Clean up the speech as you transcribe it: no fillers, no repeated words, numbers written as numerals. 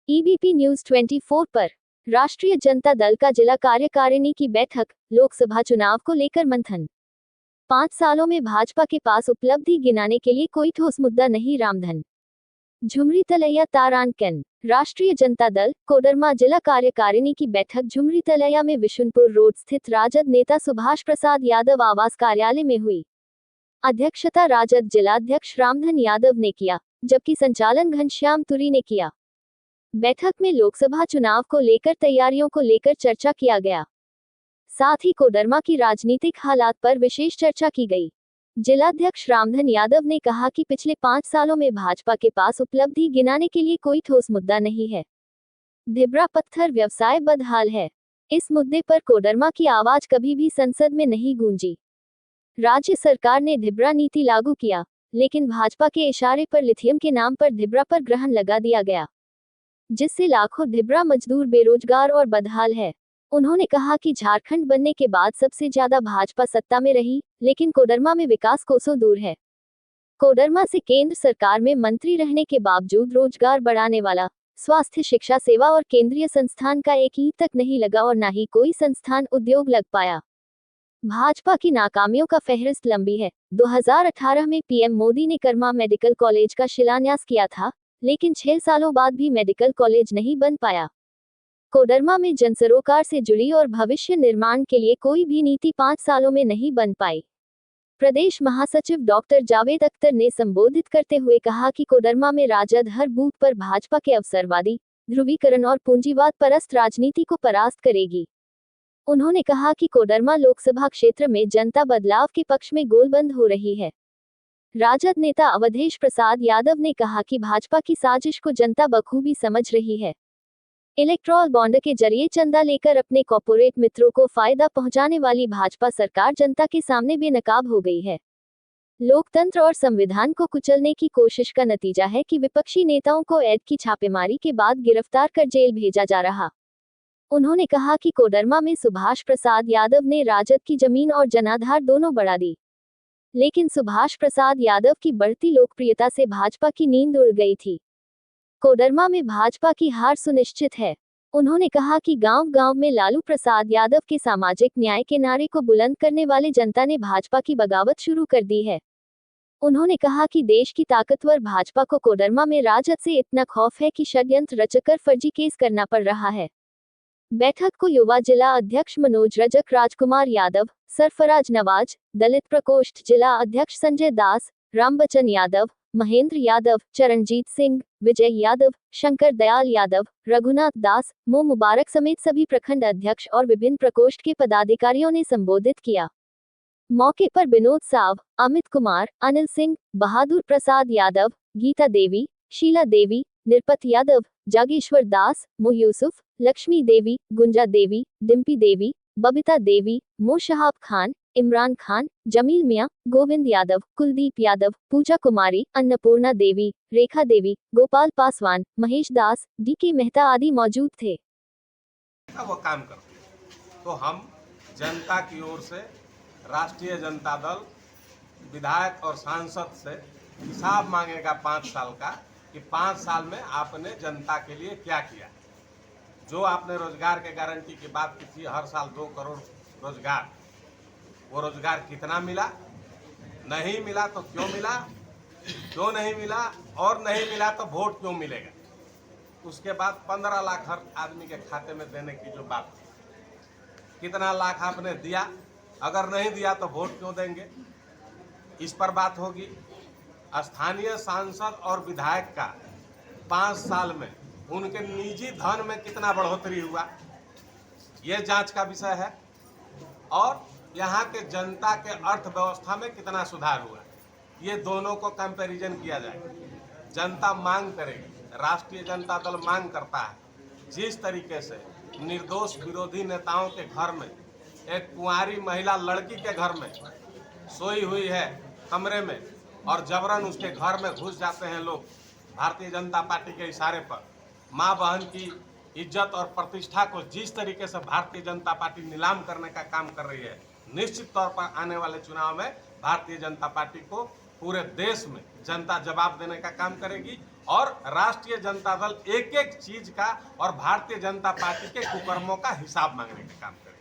EBP news 24 पर राष्ट्रीय जनता दल का जिला कार्यकारिणी की बैठक, लोकसभा चुनाव को लेकर मंथन। 5 सालों में भाजपा के पास उपलब्धि गिनाने के लिए कोई ठोस मुद्दा नहीं। रामधन झुमरी तलैया तारांकन। राष्ट्रीय जनता दल कोडरमा जिला कार्यकारिणी की बैठक झुमरी तलैया में विशुनपुर रोड स्थित राजद नेता सुभाष प्रसाद यादव आवास कार्यालय में हुई। अध्यक्षता राजद जिलाध्यक्ष रामधन यादव ने किया, जबकि संचालन घनश्याम तुरी ने किया। बैठक में लोकसभा चुनाव को लेकर तैयारियों को लेकर चर्चा किया गया। साथ ही कोडरमा की राजनीतिक हालात पर विशेष चर्चा की गई। जिलाध्यक्ष रामधन यादव ने कहा कि पिछले 5 सालों में भाजपा के पास उपलब्धि गिनाने के लिए कोई ठोस मुद्दा नहीं है। धिब्रा पत्थर व्यवसाय बदहाल है। इस मुद्दे पर कोडरमा की आवाज कभी भी संसद में नहीं गूंजी। राज्य सरकार ने धिब्रा नीति लागू किया, लेकिन भाजपा के इशारे पर लिथियम के नाम पर धिब्रा पर ग्रहण लगा दिया गया, जिससे लाखों धिब्रा मजदूर बेरोजगार और बदहाल है। उन्होंने कहा कि झारखंड बनने के बाद सबसे ज्यादा भाजपा सत्ता में रही, लेकिन कोडरमा में विकास कोसों दूर है। कोडरमा से केंद्र सरकार में मंत्री रहने के बावजूद रोजगार बढ़ाने वाला, स्वास्थ्य, शिक्षा सेवा और केंद्रीय संस्थान का एक ईंट तक नहीं लगा और न ही कोई संस्थान उद्योग लग पाया। भाजपा की नाकामियों का फहरिस्त लंबी है। 2018 में पीएम मोदी ने कर्मा मेडिकल कॉलेज का शिलान्यास किया था, लेकिन 6 सालों बाद भी मेडिकल कॉलेज नहीं बन पाया। कोडरमा में जनसरोकार से जुड़ी और भविष्य निर्माण के लिए कोई भी नीति 5 सालों में नहीं बन पाई। प्रदेश महासचिव डॉक्टर जावेद अख्तर ने संबोधित करते हुए कहा कि कोडरमा में राजद हर बूथ पर भाजपा के अवसरवादी, ध्रुवीकरण और पूंजीवाद परस्त राजनीति को परास्त करेगी। उन्होंने कहा कि कोडरमा लोकसभा क्षेत्र में जनता बदलाव के पक्ष में गोलबंद हो रही है। राजद नेता अवधेश प्रसाद यादव ने कहा कि भाजपा की साजिश को जनता बखूबी समझ रही है। इलेक्ट्रॉल बॉन्ड के जरिए चंदा लेकर अपने कॉर्पोरेट मित्रों को फायदा पहुंचाने वाली भाजपा सरकार जनता के सामने बेनकाब हो गई है। लोकतंत्र और संविधान को कुचलने की कोशिश का नतीजा है कि विपक्षी नेताओं को ऐड की छापेमारी के बाद गिरफ्तार कर जेल भेजा जा रहा। उन्होंने कहा कि कोडरमा में सुभाष प्रसाद यादव ने राजद की जमीन और जनाधार दोनों बढ़ा दी, लेकिन सुभाष प्रसाद यादव की बढ़ती लोकप्रियता से भाजपा की नींद उड़ गई थी। कोडरमा में भाजपा की हार सुनिश्चित है। उन्होंने कहा कि गांव-गांव में लालू प्रसाद यादव के सामाजिक न्याय के नारे को बुलंद करने वाले जनता ने भाजपा की बगावत शुरू कर दी है। उन्होंने कहा कि देश की ताकतवर भाजपा को कोडरमा में राजद से इतना खौफ है कि षड्यंत्र रचकर फर्जी केस करना पड़ रहा है। बैठक को युवा जिला अध्यक्ष मनोज रजक, राजकुमार यादव, सरफराज नवाज, दलित प्रकोष्ठ जिला अध्यक्ष संजय दास, रामबचन यादव, महेंद्र यादव, चरणजीत सिंह, विजय यादव, शंकर दयाल यादव, रघुनाथ दास, मो मुबारक समेत सभी प्रखंड अध्यक्ष और विभिन्न प्रकोष्ठ के पदाधिकारियों ने संबोधित किया। मौके पर विनोद साव, अमित कुमार, अनिल सिंह, बहादुर प्रसाद यादव, गीता देवी, शीला देवी, निरपत यादव, जागेश्वर दास, मो यूसुफ, लक्ष्मी देवी, गुंजा देवी, डिम्पी देवी, बबीता देवी, मो शहाब खान, इमरान खान, जमील मियां, गोविंद यादव, कुलदीप यादव, पूजा कुमारी, अन्नपूर्णा देवी, रेखा देवी, गोपाल पासवान, महेश दास, डीके मेहता आदि मौजूद थे। वो काम करते हैं। तो हम जनता की ओर से राष्ट्रीय जनता दल विधायक और सांसद से हिसाब मांगेगा 5 साल का, कि 5 साल में आपने जनता के लिए क्या किया। जो आपने रोजगार के गारंटी की बात की थी, हर साल 2 करोड़ रोजगार, वो रोजगार कितना मिला? नहीं मिला तो क्यों मिला? क्यों नहीं मिला? और नहीं मिला तो वोट क्यों मिलेगा? उसके बाद 15 लाख हर आदमी के खाते में देने की जो बात थी, कितना लाख आपने दिया? अगर नहीं दिया तो वोट क्यों देंगे? इस पर बात होगी। स्थानीय सांसद और विधायक का 5 साल में उनके निजी धन में कितना बढ़ोतरी हुआ, ये जांच का विषय है। और यहाँ के जनता के अर्थव्यवस्था में कितना सुधार हुआ, ये दोनों को कंपैरिजन किया जाएगा। जनता मांग करेगी, राष्ट्रीय जनता दल मांग करता है, जिस तरीके से निर्दोष विरोधी नेताओं के घर में एक कुंवारी महिला लड़की के घर में सोई हुई है कमरे में, और जबरन उसके घर में घुस जाते हैं लोग भारतीय जनता पार्टी के इशारे पर। माँ बहन की इज्जत और प्रतिष्ठा को जिस तरीके से भारतीय जनता पार्टी नीलाम करने का काम कर रही है, निश्चित तौर पर आने वाले चुनाव में भारतीय जनता पार्टी को पूरे देश में जनता जवाब देने का काम करेगी। और राष्ट्रीय जनता दल एक एक चीज का और भारतीय जनता पार्टी के कुकर्मों का हिसाब मांगने का काम करेगी।